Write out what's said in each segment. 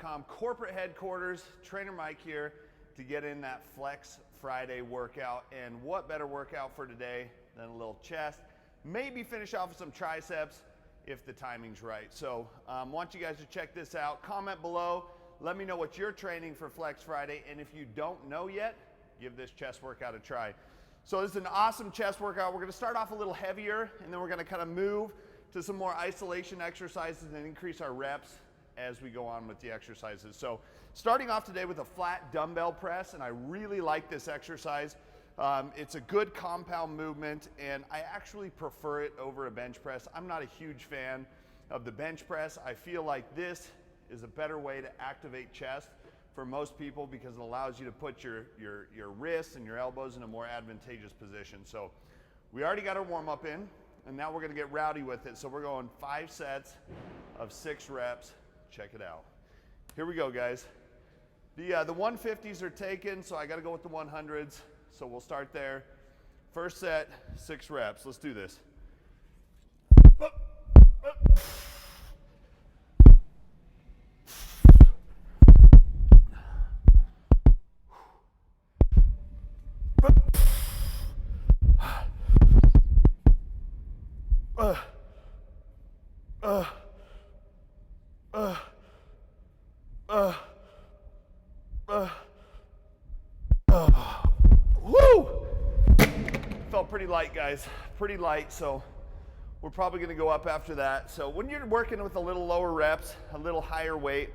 Bodybuilding.com corporate headquarters. Trainer Mike here to get in that Flex Friday workout. And what better workout for today than a little chest? Maybe finish off with some triceps if the timing's right. So I want you guys to check this out. Comment below. Let me know what you're training for Flex Friday. And if you don't know yet, give this chest workout a try. So this is an awesome chest workout. We're going to start off a little heavier, and then we're going to kind of move to some more isolation exercises and increase our reps as we go on with the exercises. So starting off today with a flat dumbbell press, and I really like this exercise. It's a good compound movement, and I actually prefer it over a bench press. I'm not a huge fan of the bench press. I feel like this is a better way to activate chest for most people because it allows you to put your wrists and your elbows in a more advantageous position. So we already got our warm-up in, and now we're gonna get rowdy with it. So we're going 5 sets of 6 reps. Check it out. Here we go, guys. The 150s are taken, so I gotta go with the 100s. So we'll start there. First set, 6 reps. Let's do this. Woo! Felt pretty light, guys. Pretty light, so we're probably gonna go up after that. So when you're working with a little lower reps, a little higher weight,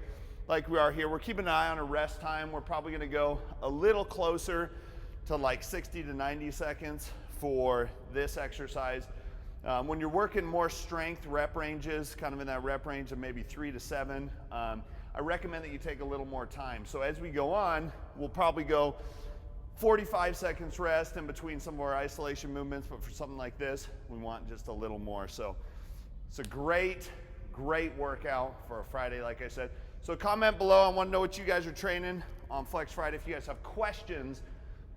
like we are here, we're keeping an eye on a rest time. We're probably gonna go a little closer to like 60 to 90 seconds for this exercise. When you're working more strength rep ranges, kind of in that rep range of maybe 3 to 7, I recommend that you take a little more time. So as we go on, we'll probably go 45 seconds rest in between some of our isolation movements, but for something like this, we want just a little more. So it's a great, great workout for a Friday, like I said. So comment below. I want to know what you guys are training on Flex Friday. If you guys have questions,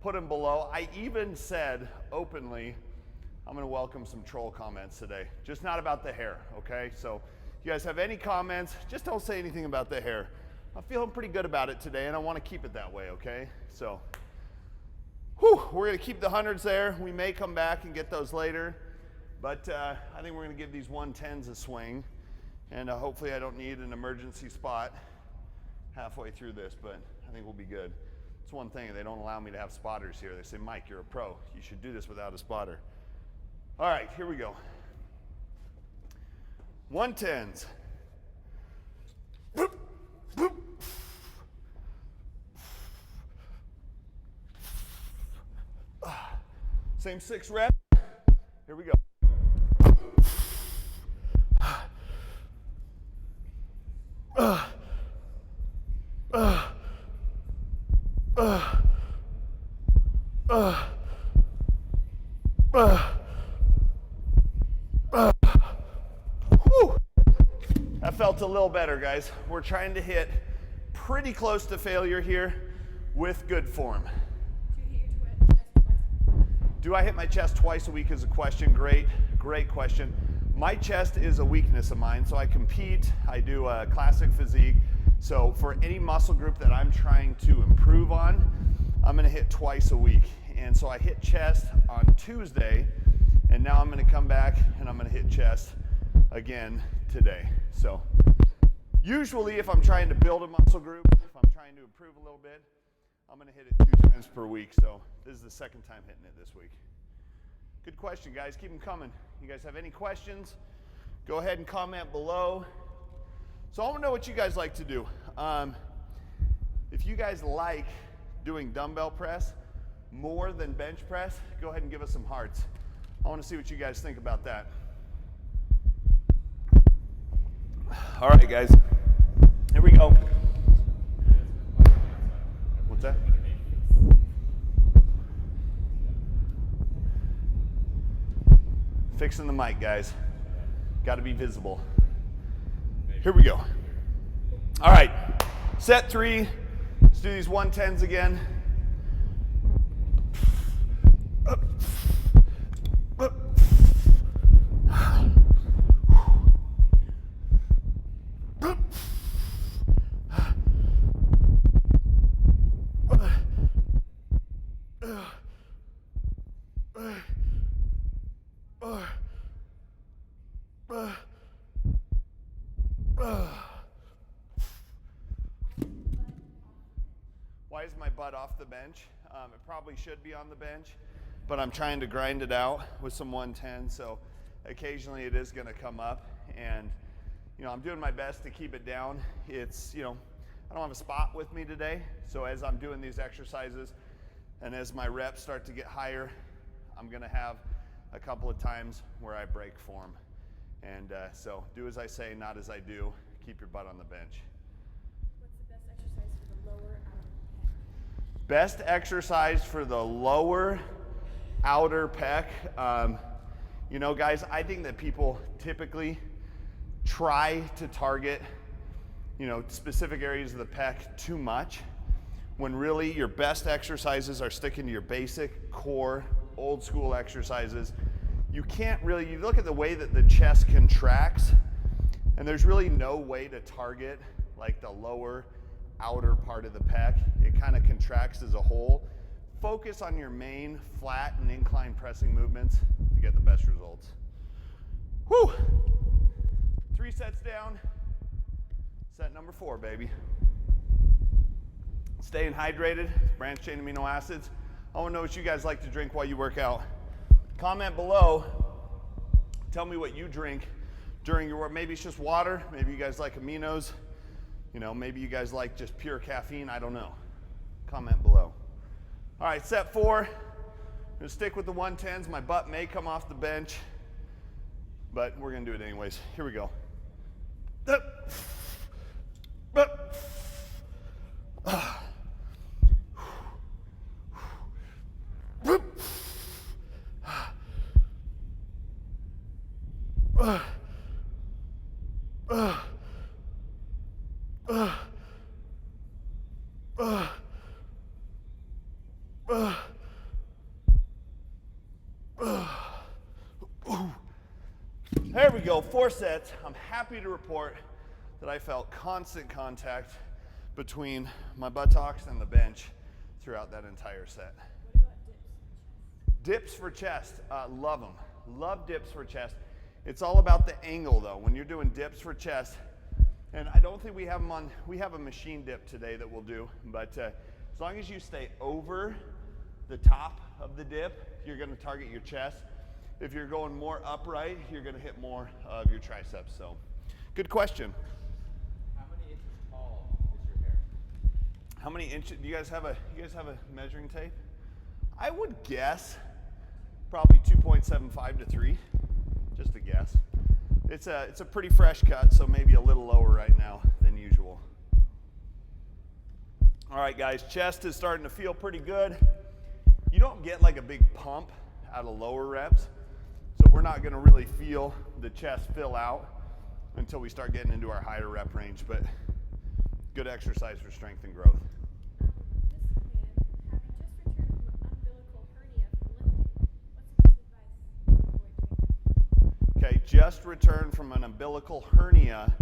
put them below. I even said openly, I'm gonna welcome some troll comments today. Just not about the hair, okay? So if you guys have any comments, just don't say anything about the hair. I'm feeling pretty good about it today, and I wanna keep it that way, okay? So, we're gonna keep the 100s there. We may come back and get those later, but I think we're gonna give these 110s a swing, and hopefully I don't need an emergency spot halfway through this, but I think we'll be good. It's one thing, they don't allow me to have spotters here. They say, Mike, you're a pro. You should do this without a spotter. All right, here we go. 110s. Same 6 reps. Here we go. That felt a little better, guys. We're trying to hit pretty close to failure here with good form. Do I hit my chest twice a week is a question. Great, great question. My chest is a weakness of mine, so I compete, I do a classic physique. So for any muscle group that I'm trying to improve on, I'm gonna hit twice a week. And so I hit chest on Tuesday, and now I'm gonna come back and I'm gonna hit chest again today. So usually if I'm trying to build a muscle group, if I'm trying to improve a little bit, I'm gonna hit it 2 times per week. So this is the 2nd time hitting it this week. Good question, guys. Keep them coming. You guys have any questions? Go ahead and comment below. So I wanna know what you guys like to do. If you guys like doing dumbbell press more than bench press, go ahead and give us some hearts. I wanna see what you guys think about that. All right, guys, here we go. What's that? Fixing the mic, guys. Got to be visible. Here we go. All right, set 3. Let's do these 110s again. Why is my butt off the bench? It probably should be on the bench, but I'm trying to grind it out with some 110, so occasionally it is gonna come up, and I'm doing my best to keep it down. It's, I don't have a spot with me today, so as I'm doing these exercises and as my reps start to get higher, I'm gonna have a couple of times where I break form. And so do as I say, not as I do. Keep your butt on the bench. What's the best exercise for the lower outer pec? Best exercise for the lower outer pec. Guys, I think that people typically try to target, specific areas of the pec too much, when really your best exercises are sticking to your basic core, old school exercises. You look at the way that the chest contracts, and there's really no way to target like the lower outer part of the pec. It kind of contracts as a whole. Focus on your main flat and incline pressing movements to get the best results. Whew. 3 sets down. Set number 4, baby. Staying hydrated, branched chain amino acids. I want to know what you guys like to drink while you work out. Comment below. Tell me what you drink during your work. Maybe it's just water. Maybe you guys like aminos. Maybe you guys like just pure caffeine. I don't know. Comment below. All right, set 4. I'm gonna stick with the 110s. My butt may come off the bench, but we're gonna do it anyways. Here we go. There we go, 4 sets. I'm happy to report that I felt constant contact between my buttocks and the bench throughout that entire set. What about Dips for chest, love them. Love dips for chest. It's all about the angle though. When you're doing dips for chest, and I don't think we have them on, we have a machine dip today that we'll do, but as long as you stay over the top of the dip, you're gonna target your chest. If you're going more upright, you're gonna hit more of your triceps, so. Good question. How many inches tall is your hair? How many inches, do you guys have a measuring tape? I would guess probably 2.75 to 3, just a guess. It's a pretty fresh cut, so maybe a little lower right now than usual. All right, guys, chest is starting to feel pretty good. You don't get like a big pump out of lower reps, so we're not gonna really feel the chest fill out until we start getting into our higher rep range, but good exercise for strength and growth. Just returned from an umbilical hernia from lifting. What's the best advice? Okay, just returned from an umbilical hernia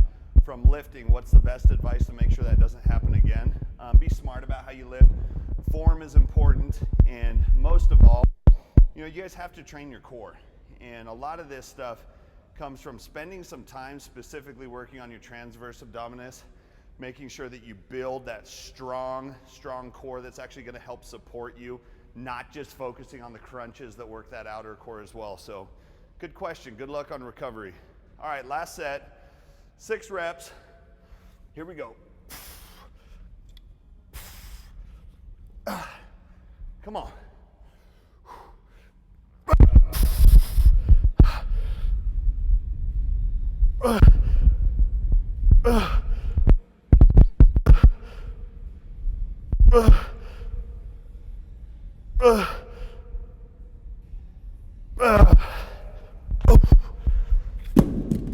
from lifting. What's the best advice to make sure that doesn't happen again? Be smart about how you lift. Form is important, and most of all, you guys have to train your core. And a lot of this stuff comes from spending some time specifically working on your transverse abdominis, making sure that you build that strong core that's actually gonna help support you, not just focusing on the crunches that work that outer core as well. So good question, good luck on recovery. All right, last set, 6 reps. Here we go. Come on.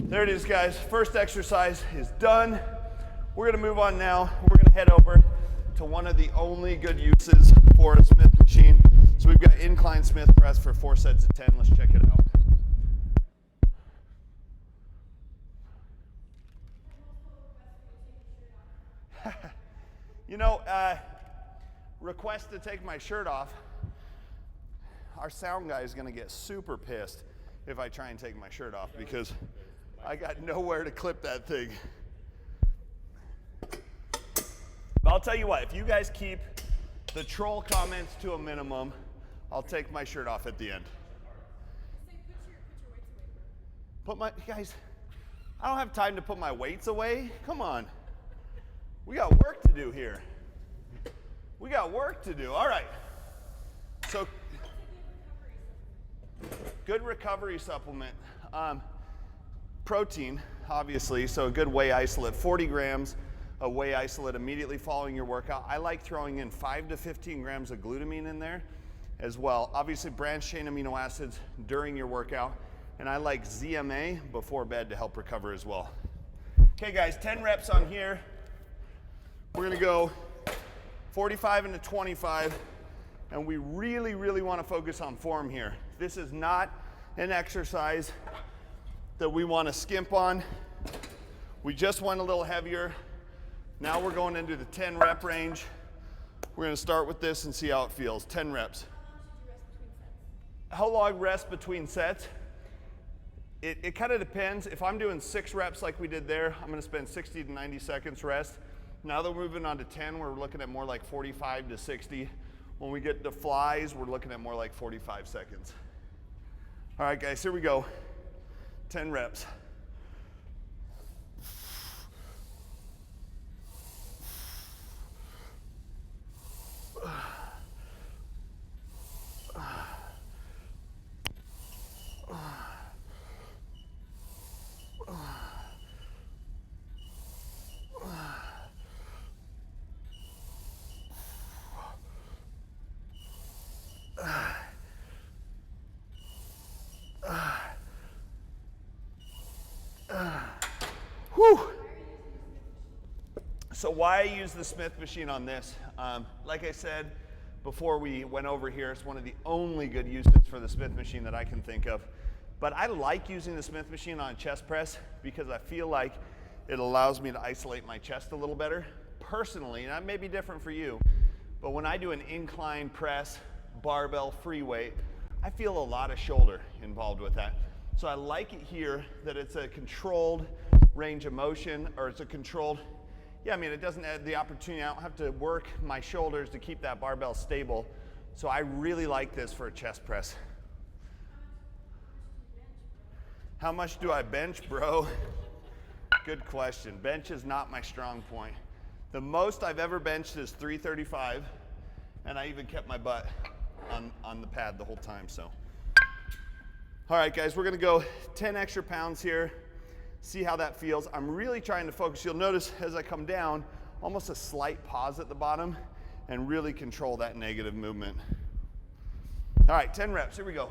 There it is, guys. First exercise is done. We're gonna move on now. We're gonna head over to one of the only good uses for a Smith machine. So we've got incline Smith press for 4 sets of 10. Let's check it out. Request to take my shirt off. Our sound guy is gonna get super pissed if I try and take my shirt off because I got nowhere to clip that thing. But I'll tell you what, if you guys keep The troll comments to a minimum. I'll take my shirt off at the end. Put my, guys, I don't have time to put my weights away. Come on. We got work to do here. We got work to do. All right. So, good recovery supplement. Protein, obviously, so a good whey isolate, 40 grams of whey isolate immediately following your workout. I like throwing in 5 to 15 grams of glutamine in there as well. Obviously, branched chain amino acids during your workout. And I like ZMA before bed to help recover as well. Okay, guys, 10 reps on here. We're gonna go 45 into 25, and we really, really wanna focus on form here. This is not an exercise that we wanna skimp on. We just went a little heavier. Now we're going into the 10 rep range. We're gonna start with this and see how it feels. 10 reps. How long rest between sets? It kind of depends. If I'm doing 6 reps like we did there, I'm gonna spend 60 to 90 seconds rest. Now that we're moving on to 10, we're looking at more like 45 to 60. When we get to flies, we're looking at more like 45 seconds. All right, guys, here we go. 10 reps. So why I use the Smith machine on this? Like I said before we went over here, it's one of the only good uses for the Smith machine that I can think of. But I like using the Smith machine on a chest press because I feel like it allows me to isolate my chest a little better. Personally, and that may be different for you, but when I do an incline press, barbell free weight, I feel a lot of shoulder involved with that. So I like it here that it's a controlled range of motion, or it's a controlled, yeah, I mean, it doesn't add the opportunity. I don't have to work my shoulders to keep that barbell stable. So I really like this for a chest press. How much do I bench, bro? Good question. Bench is not my strong point. The most I've ever benched is 335, and I even kept my butt on the pad the whole time, so. All right, guys, we're gonna go 10 extra pounds here. See how that feels. I'm really trying to focus. You'll notice as I come down, almost a slight pause at the bottom and really control that negative movement. All right, 10 reps, here we go.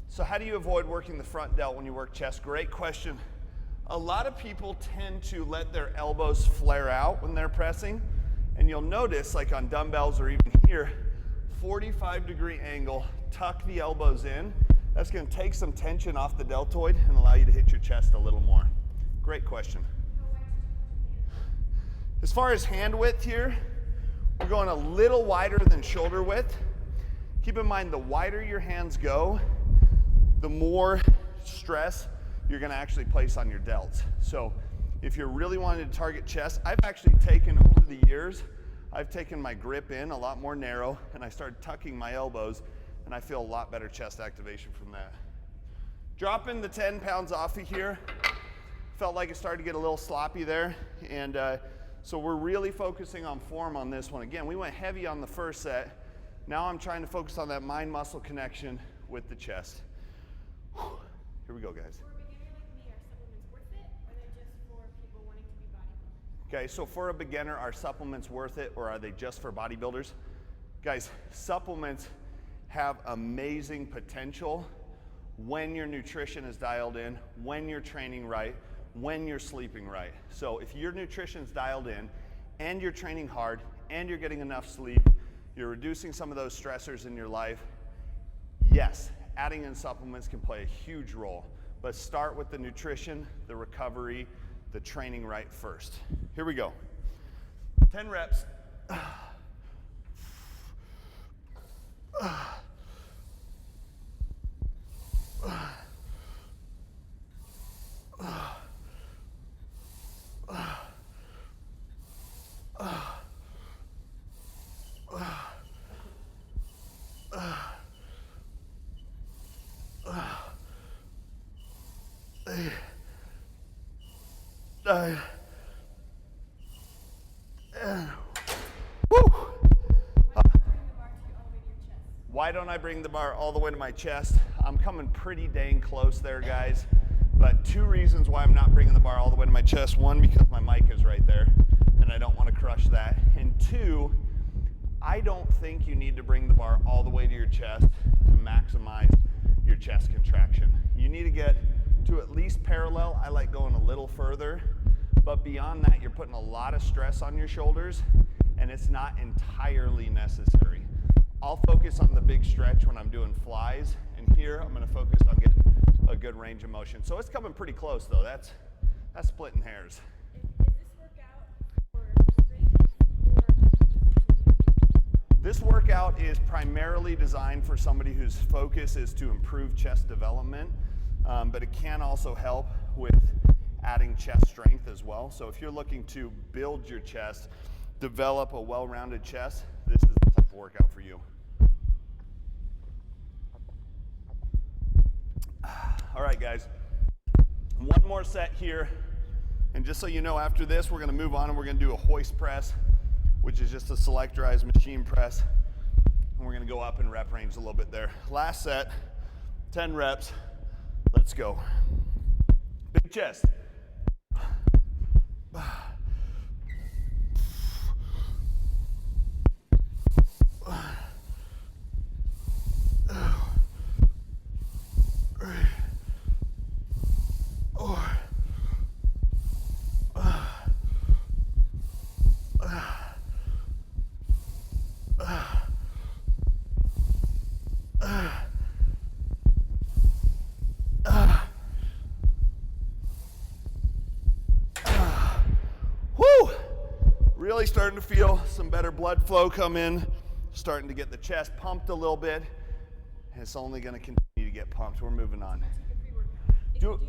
So how do you avoid working the front delt when you work chest? Great question. A lot of people tend to let their elbows flare out when they're pressing, and you'll notice, like on dumbbells or even here, 45-degree angle, tuck the elbows in. That's gonna take some tension off the deltoid and allow you to hit your chest a little more. Great question. As far as hand width here, we're going a little wider than shoulder width. Keep in mind, the wider your hands go, the more stress you're gonna actually place on your delts. So if you're really wanting to target chest, I've actually taken over the years, I've taken my grip in a lot more narrow, and I started tucking my elbows, and I feel a lot better chest activation from that. Dropping the 10 pounds off of here, felt like it started to get a little sloppy there, and so we're really focusing on form on this one. Again, we went heavy on the first set. Now I'm trying to focus on that mind-muscle connection with the chest. Here we go, guys. For a beginner like me, are supplements worth it, or are they just for people wanting to be bodybuilders? Okay, so for a beginner, are supplements worth it, or are they just for bodybuilders? Guys, supplements have amazing potential when your nutrition is dialed in, when you're training right, when you're sleeping right. So if your nutrition's dialed in and you're training hard and you're getting enough sleep, you're reducing some of those stressors in your life, yes, adding in supplements can play a huge role, but start with the nutrition, the recovery, the training right first. Here we go. 10 reps. Why don't I bring the bar all the way to my chest? I'm coming pretty dang close there, guys. But 2 reasons why I'm not bringing the bar all the way to my chest. 1, because my mic is right there, and I don't want to crush that. And 2, I don't think you need to bring the bar all the way to your chest to maximize your chest contraction. You need to get to at least parallel. I like going a little further. But beyond that, you're putting a lot of stress on your shoulders, and it's not entirely necessary. I'll focus on the big stretch when I'm doing flies, and here I'm going to focus on getting a good range of motion. So it's coming pretty close, though. That's splitting hairs. Is this workout for strength or? This workout is primarily designed for somebody whose focus is to improve chest development, but it can also help with adding chest strength as well. So if you're looking to build your chest, develop a well-rounded chest, this is the type of workout for you. All right, guys, one more set here. And just so you know, after this, we're gonna move on and we're gonna do a hoist press, which is just a selectorized machine press. And we're gonna go up in rep range a little bit there. Last set, 10 reps, let's go. Big chest. Really starting to feel some better blood flow come in, starting to get the chest pumped a little bit. And it's only going to continue to get pumped. We're moving on. Do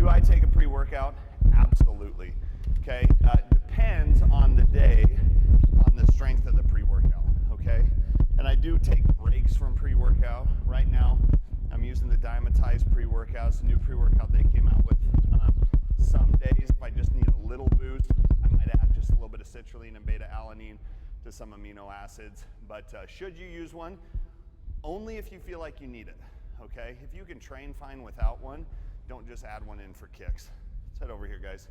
I take a pre-workout? Absolutely. Okay. Depends on the day, on the strength of the pre-workout. Okay. And I do take breaks from pre-workout. Right now, I'm using the Diamatized pre-workout. It's a new pre-workout they came out with. Some days, if I just need a little boost, I might add just a little bit of citrulline and beta-alanine to some amino acids. But should you use one? Only if you feel like you need it, okay? If you can train fine without one, don't just add one in for kicks. Let's head over here, guys.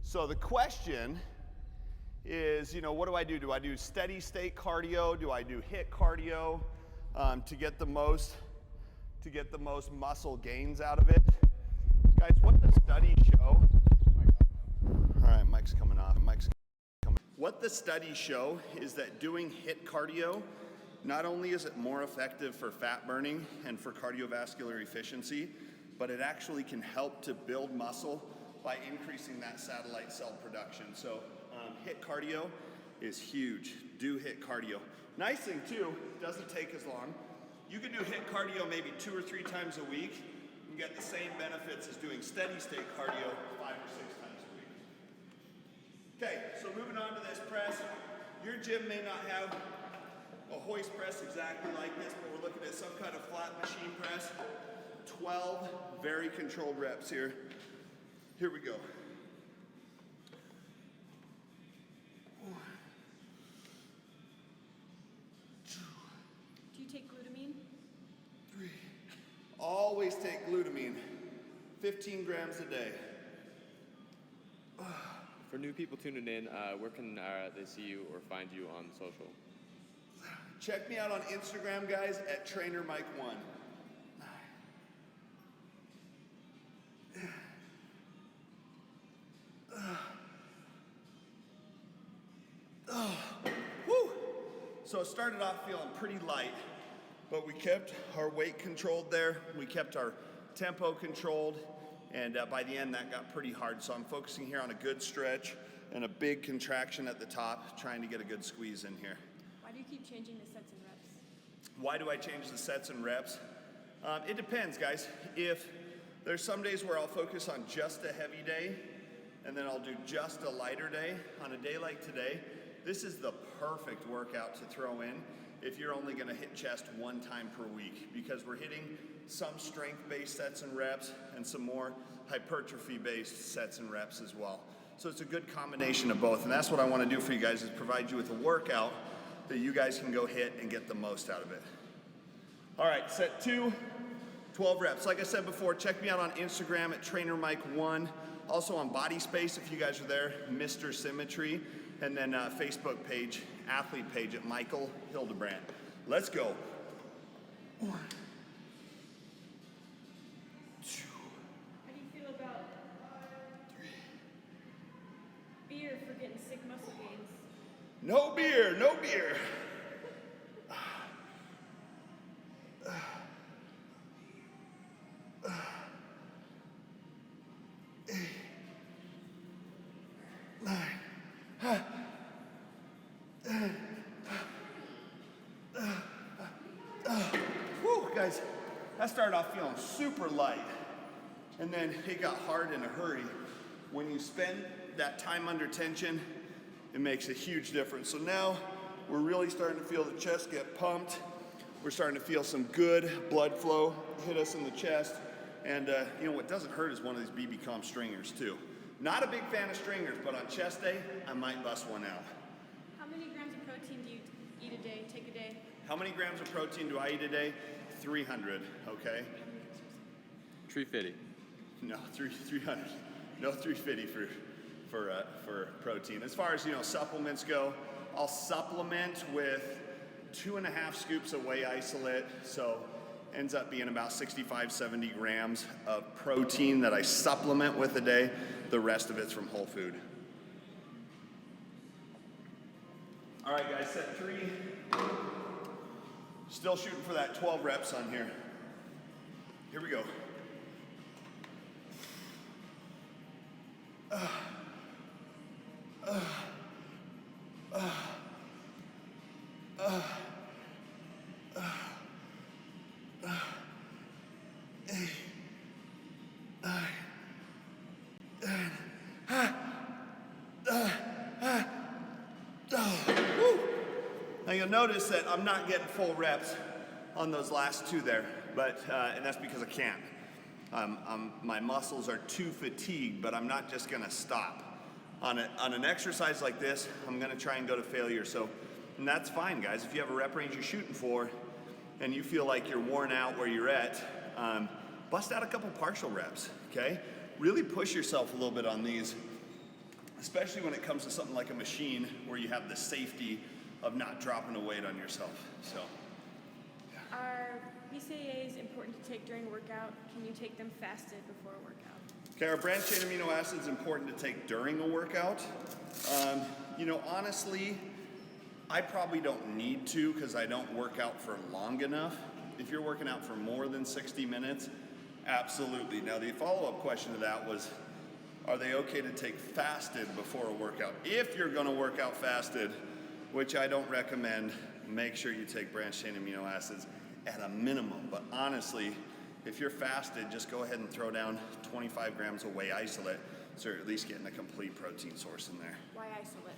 So the question is, what do I do? Do I do steady state cardio? Do I do HIIT cardio to get the most muscle gains out of it? Guys, what the studies show? All right, mic's coming off. What the studies show is that doing HIIT cardio, not only is it more effective for fat burning and for cardiovascular efficiency, but it actually can help to build muscle by increasing that satellite cell production. So HIIT cardio is huge. Do HIIT cardio. Nice thing too, doesn't take as long. You can do HIIT cardio maybe 2 or 3 times a week and get the same benefits as doing steady state cardio 5 or 6 times a week. Okay, so moving on to this press. Your gym may not have a hoist press exactly like this, but we're looking at some kind of flat machine press. 12 very controlled reps here. Here we go. 1, 2. Do you take glutamine? 3. Always take glutamine. 15 grams a day. For new people tuning in, where can they see you or find you on social? Check me out on Instagram, guys, at TrainerMike1. Woo! So it started off feeling pretty light, but we kept our weight controlled there. We kept our tempo controlled, and by the end that got pretty hard. So I'm focusing here on a good stretch and a big contraction at the top, trying to get a good squeeze in here. Why do you keep changing the sets and reps? Why do I change the sets and reps? It depends, guys. If there's some days where I'll focus on just a heavy day, and then I'll do just a lighter day. On a day like today, this is the perfect workout to throw in if you're only gonna hit chest one time per week, because we're hitting some strength-based sets and reps and some more hypertrophy-based sets and reps as well. So it's a good combination of both, and that's what I wanna do for you guys, is provide you with a workout that you guys can go hit and get the most out of it. All right, set 2, 12 reps. Like I said before, check me out on Instagram at TrainerMike1. Also on Body Space, if you guys are there, Mr. Symmetry. And then Facebook page, athlete page at Michael Hildebrandt. Let's go. 1, 2. How do you feel about beer for getting sick muscle gains? No beer, no beer. Whew, guys, that started off feeling super light, and then it got hard in a hurry. When you spend that time under tension, it makes a huge difference. So now we're really starting to feel the chest get pumped. We're starting to feel some good blood flow hit us in the chest. And you know what doesn't hurt is one of these BB-Com stringers too. Not a big fan of stringers, but on chest day, I might bust one out. How many grams of protein do you eat a day, take a day? How many grams of protein do I eat a day? 300, okay? 350. No, 300. No 350 for protein. As far as, you know, supplements go, I'll supplement with 2.5 scoops of whey isolate, so ends up being about 65, 70 grams of protein that I supplement with a day. The rest of it's from whole food. All right, guys, set 3. Still shooting for that 12 reps on here. Here we go. Now you'll notice that I'm not getting full reps on those last 2 there, but and that's because I can't. My muscles are too fatigued, but I'm not just gonna stop. On an exercise like this, I'm gonna try and go to failure. So, and that's fine, guys. If you have a rep range you're shooting for, and you feel like you're worn out where you're at, bust out a couple partial reps, okay? Really push yourself a little bit on these, especially when it comes to something like a machine where you have the safety of not dropping a weight on yourself, so. Are BCAAs important to take during a workout? Can you take them fasted before a workout? Okay, our branched chain amino acids important to take during a workout. You know, honestly, I probably don't need to because I don't work out for long enough. If you're working out for more than 60 minutes, absolutely. Now, the follow-up question to that was, are they okay to take fasted before a workout? If you're gonna work out fasted, which I don't recommend, make sure you take branched chain amino acids at a minimum. But honestly, if you're fasted, just go ahead and throw down 25 grams of whey isolate, so you're at least getting a complete protein source in there. Why isolate?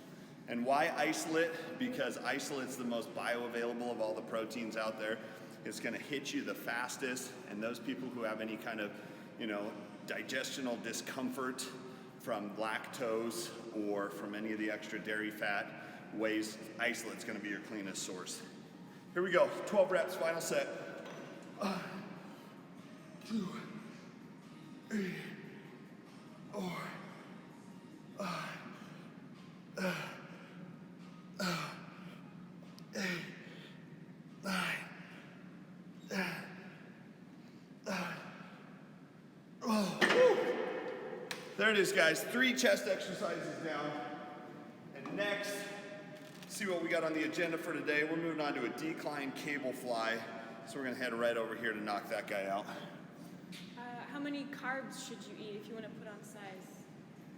And why isolate? Because isolate's the most bioavailable of all the proteins out there. It's gonna hit you the fastest, and those people who have any kind of, you know, digestional discomfort from lactose or from any of the extra dairy fat, Whey's isolate's gonna be your cleanest source. Here we go, 12 reps, final set. 2, 3, 4, 5, There it is, guys. 3 chest exercises down. And next, see what we got on the agenda for today. We're moving on to a decline cable fly. So we're gonna head right over here to knock that guy out. How many carbs should you eat if you want to put on size?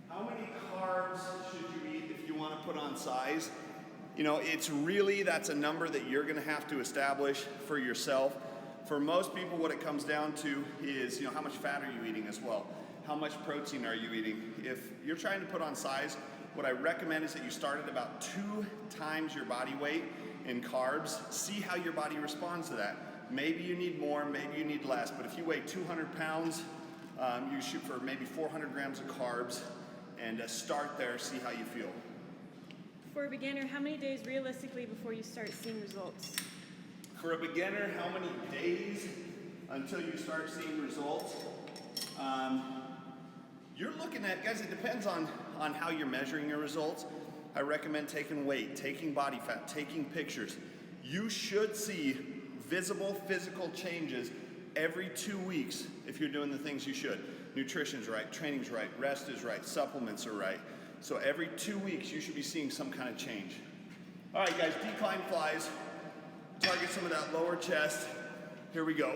How many carbs should you eat if you want to put on size? You know, it's really, that's a number that you're gonna have to establish for yourself. For most people, what it comes down to is, you know, how much fat are you eating as well? How much protein are you eating? If you're trying to put on size, what I recommend is that you start at about 2 times your body weight in carbs. See how your body responds to that. Maybe you need more, maybe you need less, but if you weigh 200 pounds, you shoot for maybe 400 grams of carbs, and start there, see how you feel. For a beginner, how many days realistically before you start seeing results? For a beginner, how many days until you start seeing results? You're looking at, guys, it depends on how you're measuring your results. I recommend taking weight, taking body fat, taking pictures. You should see visible physical changes every 2 weeks if you're doing the things you should. Nutrition's right, training's right, rest is right, supplements are right. So every 2 weeks you should be seeing some kind of change. All right, guys, decline flies. Target some of that lower chest. Here we go.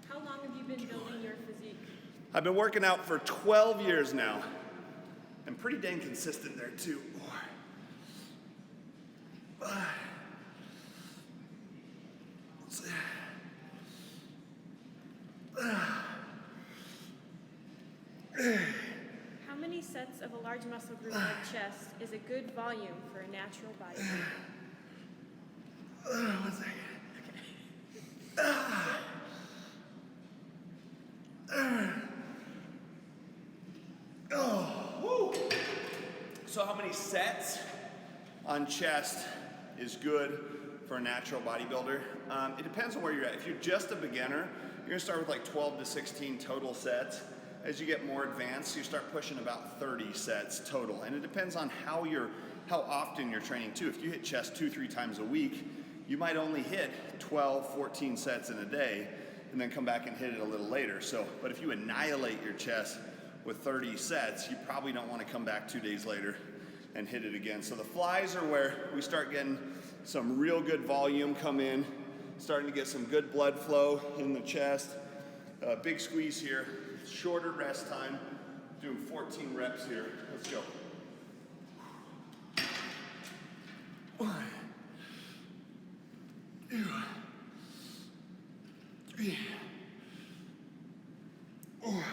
How long have you been building your physique? I've been working out for 12 years now. I'm pretty dang consistent there too. How many sets of a large muscle group like chest is a good volume for a natural bodybuilder? One second. So how many sets on chest is good for a natural bodybuilder? It depends on where you're at. If you're just a beginner, you're gonna start with like 12 to 16 total sets. As you get more advanced, you start pushing about 30 sets total. And it depends on how often you're training too. If you hit chest 2-3 times a week, you might only hit 12, 14 sets in a day and then come back and hit it a little later. So, but if you annihilate your chest with 30 sets, you probably don't want to come back 2 days later and hit it again. So the flies are where we start getting some real good volume come in, starting to get some good blood flow in the chest. Big squeeze here, shorter rest time, doing 14 reps here. Let's go. 1, 2, 3, 4.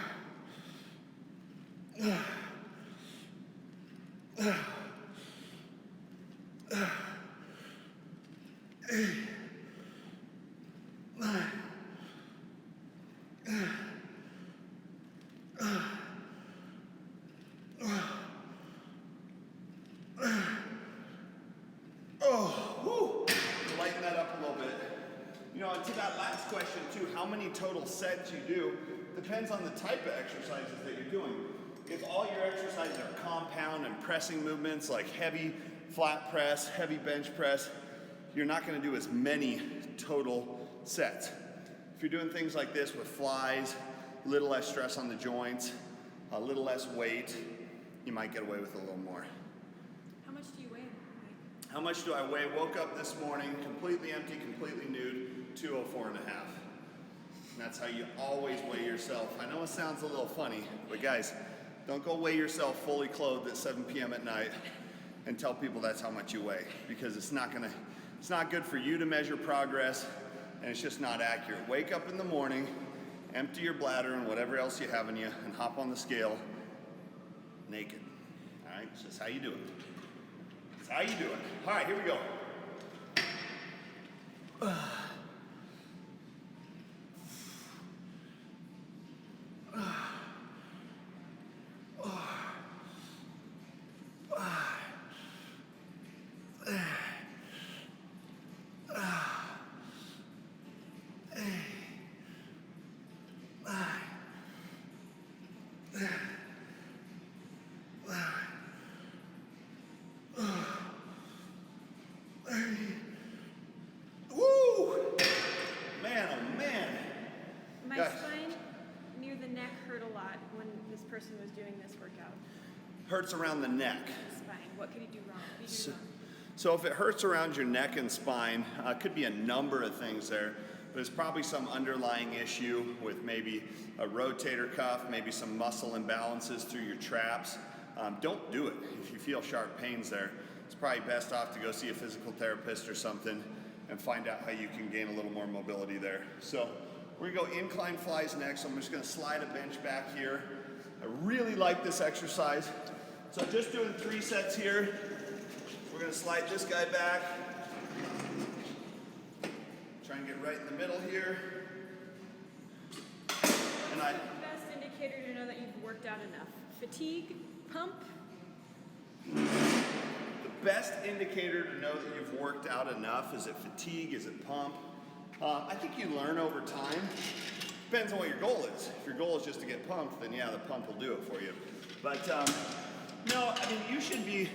Lighten that up a little bit. You know, and to that last question too, how many total sets you do depends on the type of exercises that you're doing. If all your exercises are compound and pressing movements like heavy flat press, heavy bench press, you're not going to do as many total sets. If you're doing things like this with flies, a little less stress on the joints, a little less weight, you might get away with a little more. How much do you weigh, Mike? How much do I weigh? Woke up this morning completely empty, completely nude, 204.5. And that's how you always weigh yourself. I know it sounds a little funny, but guys, don't go weigh yourself fully clothed at 7 p.m. at night and tell people that's how much you weigh, because it's not good for you to measure progress, and it's just not accurate. Wake up in the morning, empty your bladder and whatever else you have in you, and hop on the scale naked. All right, it's just how you do it. It's how you do it. All right, here we go. workout? Hurts around the neck. Spine. What could he do wrong? What could he do wrong? So if it hurts around your neck and spine, could be a number of things there. There's probably some underlying issue with maybe a rotator cuff, maybe some muscle imbalances through your traps. Don't do it if you feel sharp pains there. It's probably best off to go see a physical therapist or something and find out how you can gain a little more mobility there. So we're gonna go incline flies next. So I'm just gonna slide a bench back here. I really like this exercise. So just doing 3 sets here. We're gonna slide this guy back. Try and get right in the middle here. And What's the best indicator to know that you've worked out enough? Fatigue, pump? The best indicator to know that you've worked out enough, is it fatigue, is it pump? I think you learn over time. Depends on what your goal is. If your goal is just to get pumped, then yeah, the pump will do it for you. But no, I mean, you should be,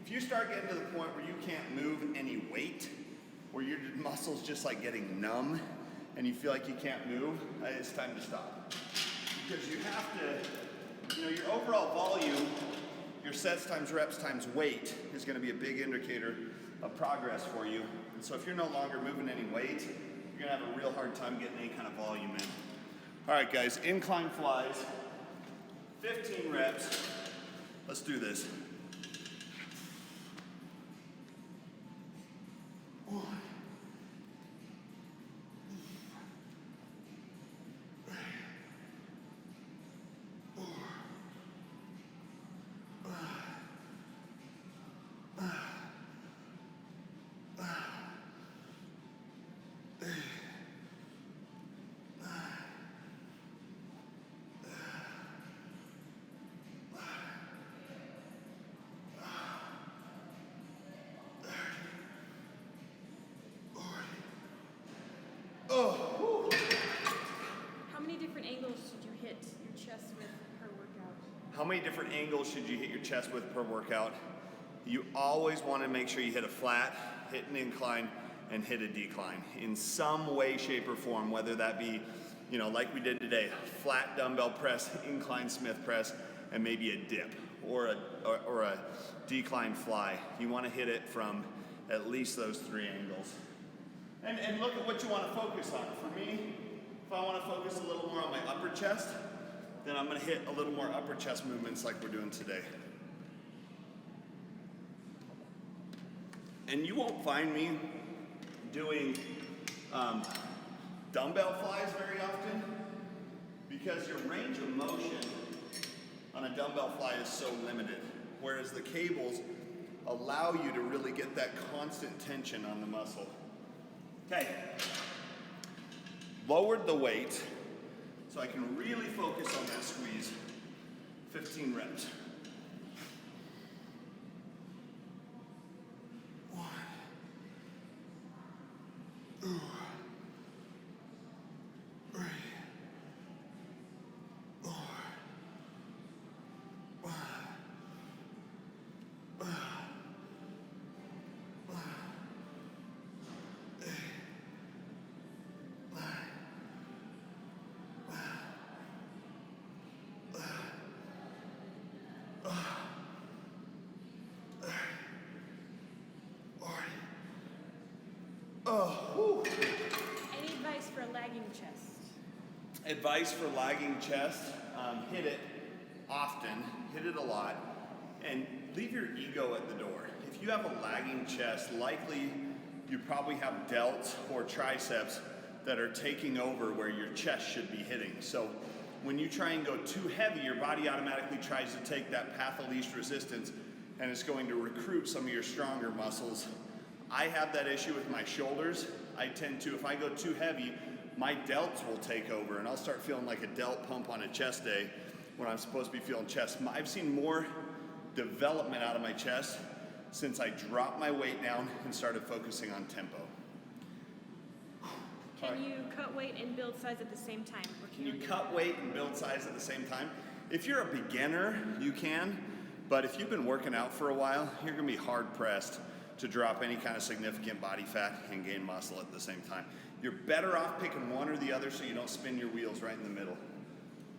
if you start getting to the point where you can't move any weight, where your muscles just like getting numb and you feel like you can't move, it's time to stop. Because you have to, you know, your overall volume, your sets times reps times weight is going to be a big indicator of progress for you. And so if you're no longer moving any weight, you're going to have a real hard time getting any kind of volume in. All right, guys, incline flies, 15 reps. Let's do this. How many different angles should you hit your chest with per workout? How many different angles should you hit your chest with per workout? You always want to make sure you hit a flat, hit an incline, and hit a decline in some way, shape, or form, whether that be, you know, like we did today, flat dumbbell press, incline Smith press, and maybe a dip or a decline fly. You want to hit it from at least those 3 angles. And look at what you want to focus on. For me, if I want to focus a little more on my upper chest, then I'm going to hit a little more upper chest movements like we're doing today. And you won't find me doing dumbbell flies very often because your range of motion on a dumbbell fly is so limited, whereas the cables allow you to really get that constant tension on the muscle. Okay, lowered the weight so I can really focus on that squeeze. 15 reps. 1, 2, 3, 4, 5. Any advice for a lagging chest? Advice for lagging chest, hit it often, hit it a lot, and leave your ego at the door. If you have a lagging chest, likely you probably have delts or triceps that are taking over where your chest should be hitting. So when you try and go too heavy, your body automatically tries to take that path of least resistance and it's going to recruit some of your stronger muscles. I have that issue with my shoulders. I tend to, if I go too heavy, my delts will take over and I'll start feeling like a delt pump on a chest day when I'm supposed to be feeling chest. I've seen more development out of my chest since I dropped my weight down and started focusing on tempo. Can you cut weight and build size at the same time? Or Can you cut weight and build size at the same time? If you're a beginner, you can, but if you've been working out for a while, you're gonna be hard pressed to drop any kind of significant body fat and gain muscle at the same time. You're better off picking one or the other so you don't spin your wheels right in the middle.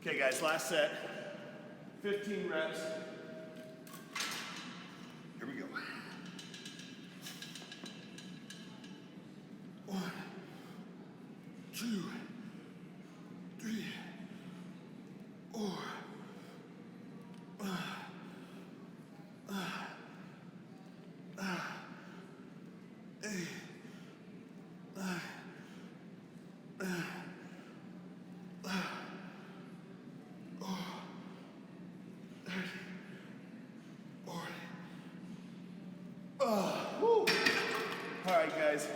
Okay guys, last set. 15 reps. Here we go. 1, 2, 3, 4. 8, 9. All right, guys,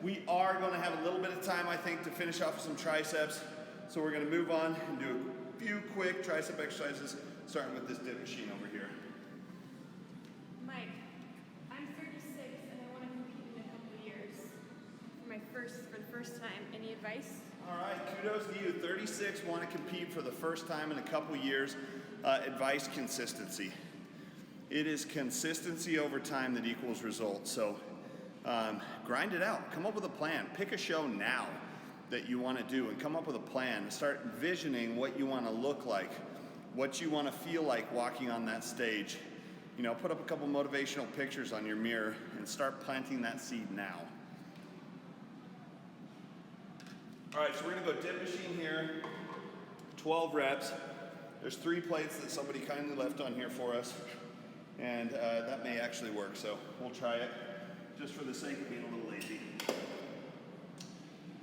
we are going to have a little bit of time, I think, to finish off with some triceps. So we're going to move on and do a few quick tricep exercises, starting with this dip machine over here. Mike, I'm 36 and I want to compete in a couple of years. For the first time, any advice? All right, kudos to you. 36, want to compete for the first time in a couple years. Advice, consistency. It is consistency over time that equals results. So grind it out. Come up with a plan. Pick a show now that you want to do and come up with a plan. Start envisioning what you want to look like, what you want to feel like walking on that stage. You know, put up a couple motivational pictures on your mirror and start planting that seed now. All right, so we're gonna go dip machine here, 12 reps. There's 3 plates that somebody kindly left on here for us, and that may actually work, so we'll try it just for the sake of being a little lazy.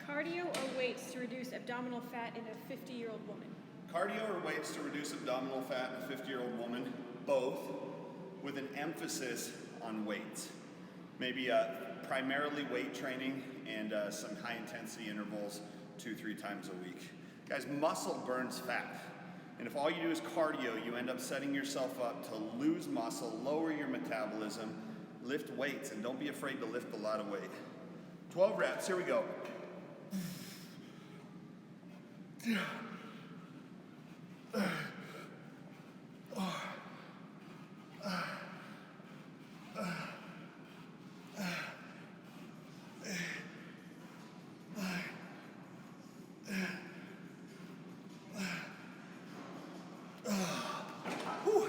Cardio or weights to reduce abdominal fat in a 50-year-old woman? Cardio or weights to reduce abdominal fat in a 50-year-old woman? Both, with an emphasis on weights. Maybe primarily weight training and some high-intensity intervals 2-3 times a week. Guys, muscle burns fat. And if all you do is cardio, you end up setting yourself up to lose muscle, lower your metabolism, lift weights, and don't be afraid to lift a lot of weight. 12 reps, here we go.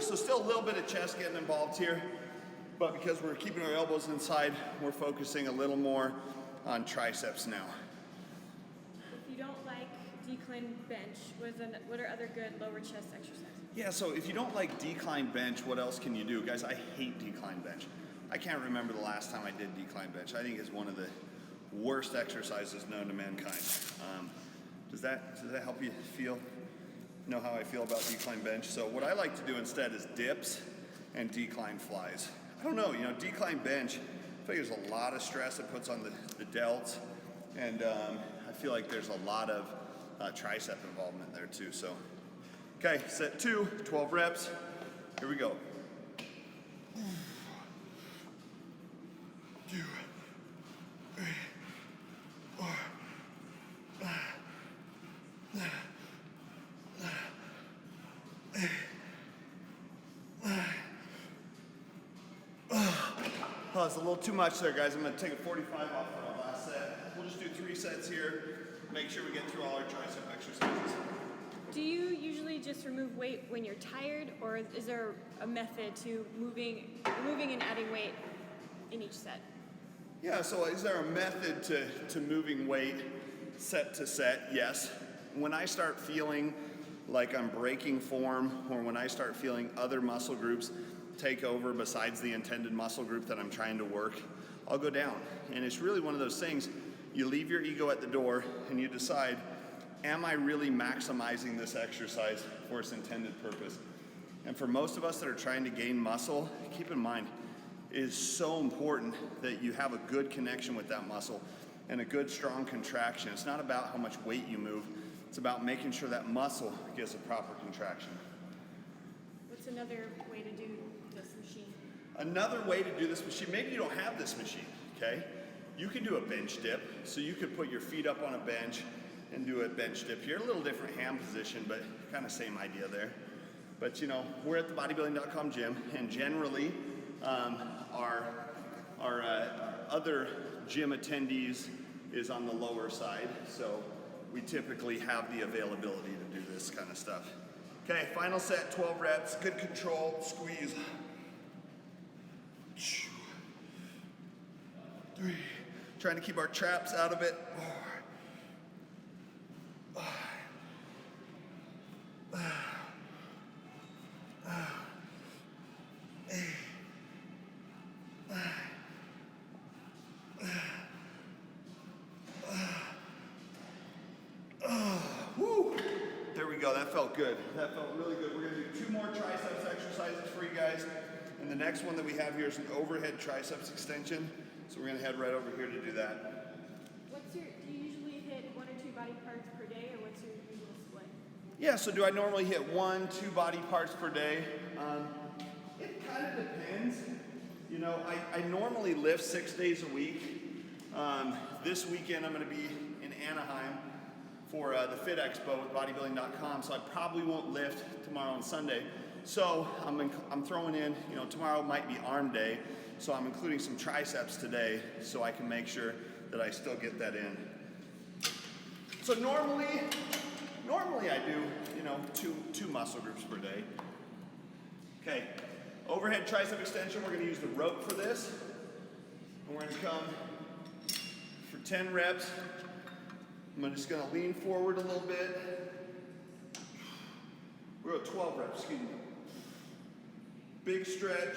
So still a little bit of chest getting involved here, but because we're keeping our elbows inside, we're focusing a little more on triceps now. If you don't like decline bench, what are other good lower chest exercises? Yeah, so if you don't like decline bench, what else can you do? Guys, I hate decline bench. I can't remember the last time I did decline bench. I think it's one of the worst exercises known to mankind. Does that help you know how I feel about decline bench? So what I like to do instead is dips and decline flies. I don't know, decline bench, I feel like there's a lot of stress it puts on the delts, and I feel like there's a lot of tricep involvement there too. So, okay, set 2, 12 reps. Here we go. 2, 3, 4, 5, 6, 8, 9. Oh, it's a little too much there, guys. I'm going to take a 45 off for our last set. We'll just do 3 sets here. Make sure we get through all our tricep exercises. Do you usually just remove weight when you're tired, or is there a method to removing and adding weight in each set? Yeah, so is there a method to moving weight set to set? Yes. When I start feeling like I'm breaking form, or when I start feeling other muscle groups take over besides the intended muscle group that I'm trying to work, I'll go down. And it's really one of those things, you leave your ego at the door and you decide, am I really maximizing this exercise for its intended purpose? And for most of us that are trying to gain muscle, keep in mind, it is so important that you have a good connection with that muscle and a good strong contraction. It's not about how much weight you move, it's about making sure that muscle gets a proper contraction. What's another way to do this machine? Another way to do this machine, maybe you don't have this machine, okay? You can do a bench dip. So you could put your feet up on a bench and do a bench dip here. A little different hand position, but kind of same idea there. But we're at the Bodybuilding.com gym, and generally our other gym attendees is on the lower side. So we typically have the availability to do this kind of stuff. Okay, final set, 12 reps, good control, squeeze. 3, trying to keep our traps out of it. 4, 8, woo! There we go, that felt good. That felt really good. We're gonna do 2 more triceps exercises for you guys. And the next one that we have here is an overhead triceps extension. So we're gonna head right over here to do that. Do you usually hit 1 or 2 body parts per day, or what's your usual split? Yeah, so do I normally hit 1, 2 body parts per day? It kind of depends. You know, I normally lift 6 days a week. This weekend I'm gonna be in Anaheim for the Fit Expo with Bodybuilding.com, so I probably won't lift tomorrow and Sunday. So I'm throwing in, you know, tomorrow might be arm day, so I'm including some triceps today so I can make sure that I still get that in. So normally I do, you know, two muscle groups per day. Okay, overhead tricep extension, we're gonna use the rope for this. And we're gonna come for 10 reps. I'm just gonna lean forward a little bit. We're at 12 reps, excuse me. Big stretch.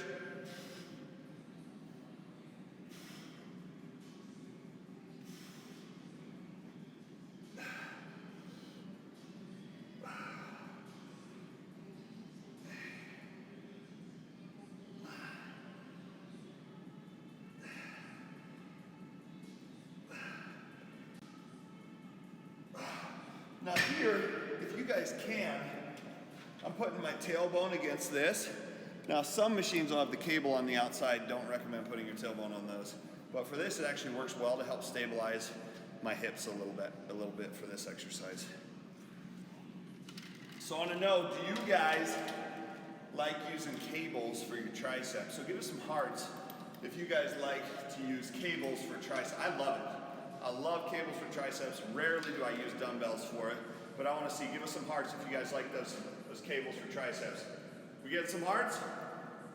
Now here, if you guys can, I'm putting my tailbone against this. Now some machines will have the cable on the outside. Don't recommend putting your tailbone on those. But for this, it actually works well to help stabilize my hips a little bit for this exercise. So I want to know, do you guys like using cables for your triceps? So give us some hearts if you guys like to use cables for triceps. I love it. I love cables for triceps. Rarely do I use dumbbells for it, but I want to see, give us some hearts if you guys like those cables for triceps. We get some hearts?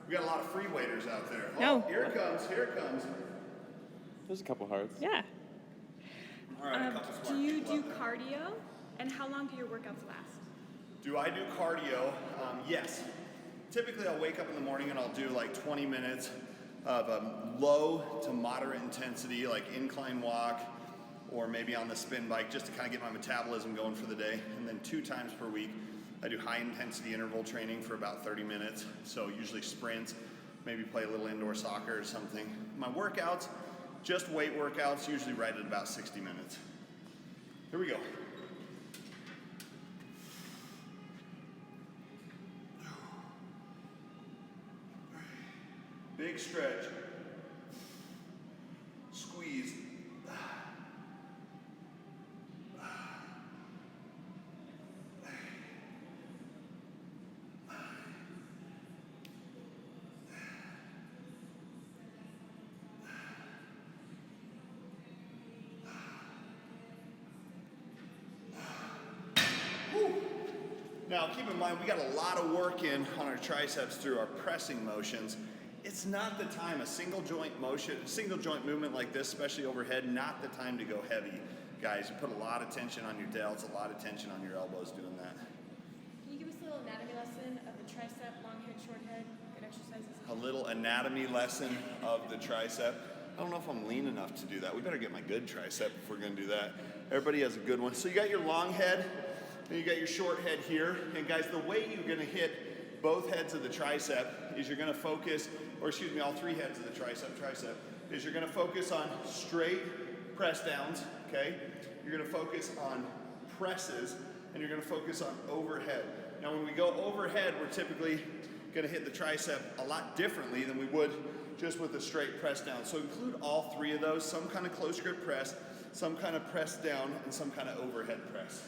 We got a lot of free weighters out there. Oh, No. Here it comes. There's a couple hearts. Yeah. All right, a couple smart Do you people do out there. cardio? And how long do your workouts last? Do I do cardio? Yes. Typically I'll wake up in the morning and I'll do like 20 minutes of low to moderate intensity, like incline walk, or maybe on the spin bike, just to kind of get my metabolism going for the day. And then 2 times per week, I do high intensity interval training for about 30 minutes. So usually sprints, maybe play a little indoor soccer or something. My workouts, just weight workouts, usually right at about 60 minutes. Here we go. Big stretch. Squeeze. Now keep in mind, we got a lot of work in on our triceps through our pressing motions. It's not the time, a single joint movement like this, especially overhead, not the time to go heavy. Guys, you put a lot of tension on your delts, a lot of tension on your elbows doing that. Can you give us a little anatomy lesson of the tricep, long head, short head, good exercises? A little anatomy lesson of the tricep. I don't know if I'm lean enough to do that. We better get my good tricep if we're gonna do that. Everybody has a good one. So you got your long head, and you got your short head here. And guys, the way you're gonna hit both heads of the tricep is you're gonna focus, or excuse me, all 3 heads of the tricep, is you're gonna focus on straight press downs, okay? You're gonna focus on presses, and you're gonna focus on overhead. Now when we go overhead, we're typically gonna hit the tricep a lot differently than we would just with a straight press down. So include all 3 of those, some kind of close grip press, some kind of press down, and some kind of overhead press.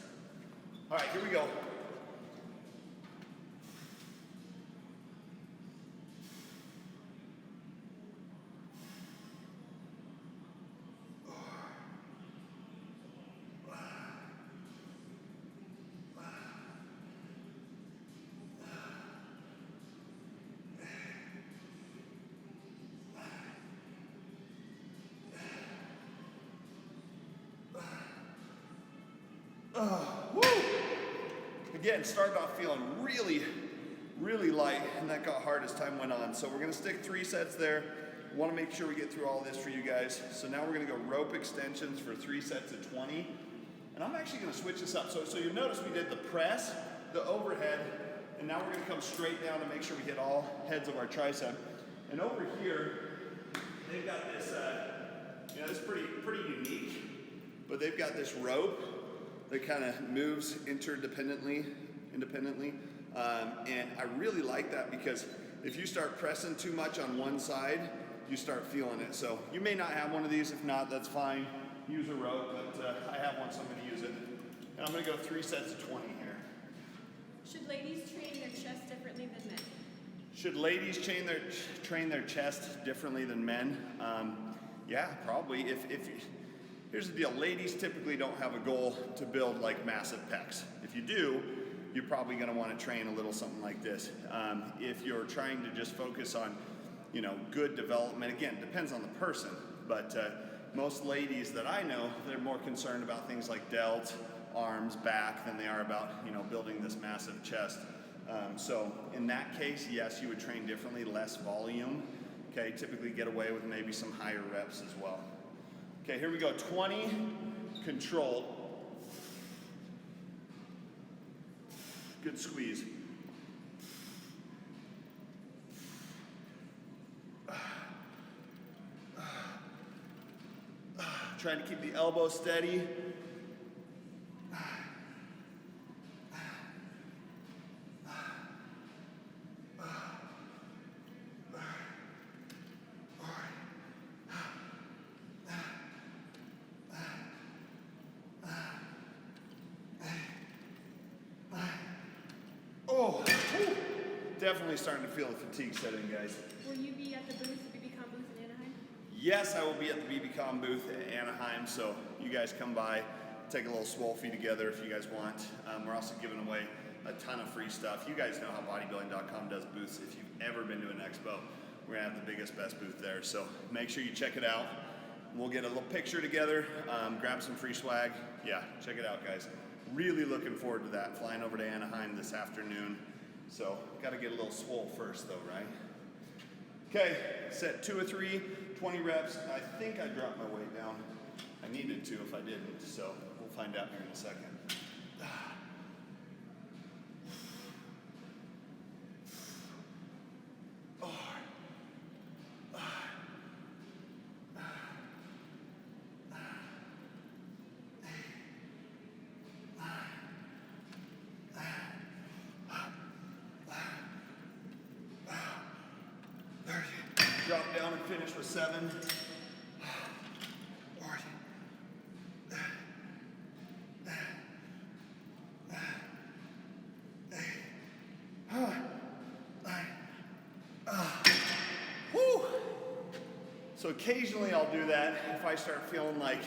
All right, here we go. Woo! Again, started off feeling really, really light, and that got hard as time went on. So we're gonna stick 3 sets there. Want to make sure we get through all this for you guys. So now we're gonna go rope extensions for 3 sets of 20. And I'm actually gonna switch this up. So you'll notice we did the press, the overhead, and now we're gonna come straight down to make sure we hit all heads of our tricep. And over here, they've got this, it's pretty unique, but they've got this rope that kind of moves independently. And I really like that because if you start pressing too much on one side, you start feeling it. So you may not have one of these. If not, that's fine. Use a rope, but I have one, so I'm gonna use it. And I'm gonna go 3 sets of 20 here. Should ladies train their chest differently than men? Should ladies train their chest differently than men? Yeah, probably. Here's the deal. Ladies typically don't have a goal to build like massive pecs. If you do, you're probably going to want to train a little something like this. If you're trying to just focus on, good development, again, depends on the person, but most ladies that I know, they're more concerned about things like delt, arms, back than they are about, building this massive chest. So in that case, yes, you would train differently, less volume. Okay, typically get away with maybe some higher reps as well. Okay, here we go, 20, controlled. Good squeeze. Trying to keep the elbow steady. Definitely starting to feel the fatigue setting, guys. Will you be at the booth, BB.com booth in Anaheim? Yes, I will be at the BB.com booth in Anaheim, so you guys come by, take a little swole feed together if you guys want. We're also giving away a ton of free stuff. You guys know how Bodybuilding.com does booths. If you've ever been to an expo, we're gonna have the biggest, best booth there. So make sure you check it out. We'll get a little picture together, grab some free swag. Yeah, check it out, guys. Really looking forward to that. Flying over to Anaheim this afternoon. So, got to get a little swole first though, right? Okay, set 2 of 3, 20 reps. I think I dropped my weight down. I needed to if I didn't, so we'll find out here in a second. Drop down and finish with 7. Whew. So occasionally I'll do that if I start feeling like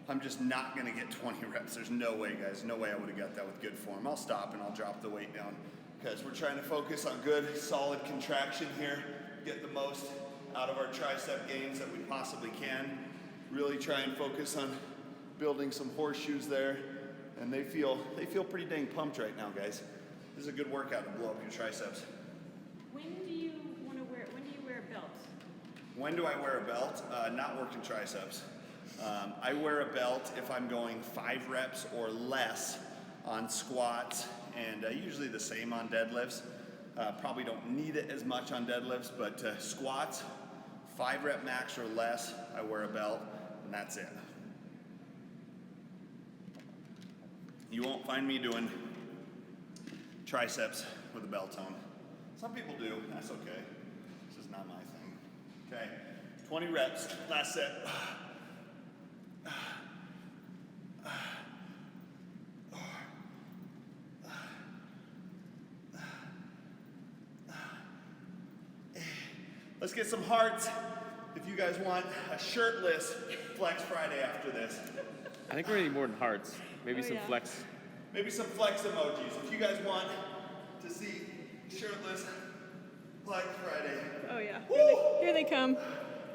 I'm just not going to get 20 reps. There's no way, guys. No way I would have got that with good form. I'll stop and I'll drop the weight down because we're trying to focus on good, solid contraction here. Get the most out of our tricep gains that we possibly can. Really try and focus on building some horseshoes there. And they feel pretty dang pumped right now, guys. This is a good workout to blow up your triceps. When do you wear a belt? When do I wear a belt? Not working triceps. I wear a belt if I'm going 5 reps or less on squats, and usually the same on deadlifts. Probably don't need it as much on deadlifts, but squats, 5 rep max or less, I wear a belt, and that's it. You won't find me doing triceps with a belt on. Some people do, that's okay. This is not my thing. Okay, 20 reps, last set. Let's get some hearts if you guys want a shirtless Flex Friday after this. I think we're gonna need more than hearts. Maybe some yeah. flex. Maybe some flex emojis. If you guys want to see shirtless Flex Friday. Oh yeah. Woo! Here they come.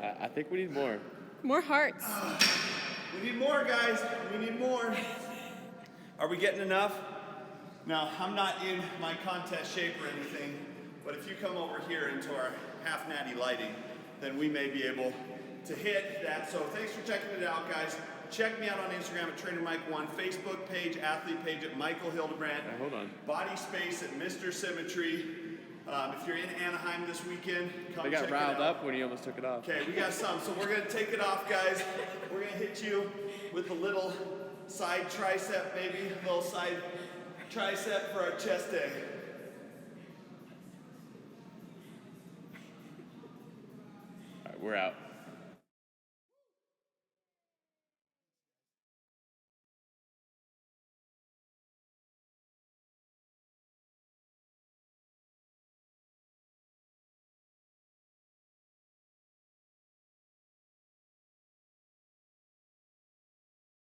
I think we need more. More hearts. We need more, guys. We need more. Are we getting enough? Now, I'm not in my contest shape or anything, but if you come over here into our half natty lighting, then we may be able to hit that. So thanks for checking it out, guys. Check me out on Instagram at Trainer Mike 1, Facebook page, athlete page at Michael Hildebrandt, hold on. Body Space at Mr. Symmetry. If you're in Anaheim this weekend, come I check got it riled out. up when he almost took it off. Okay, we got some, so we're gonna take it off, guys. We're gonna hit you with a little side tricep, maybe, a little side tricep for our chest day. All right, we're out.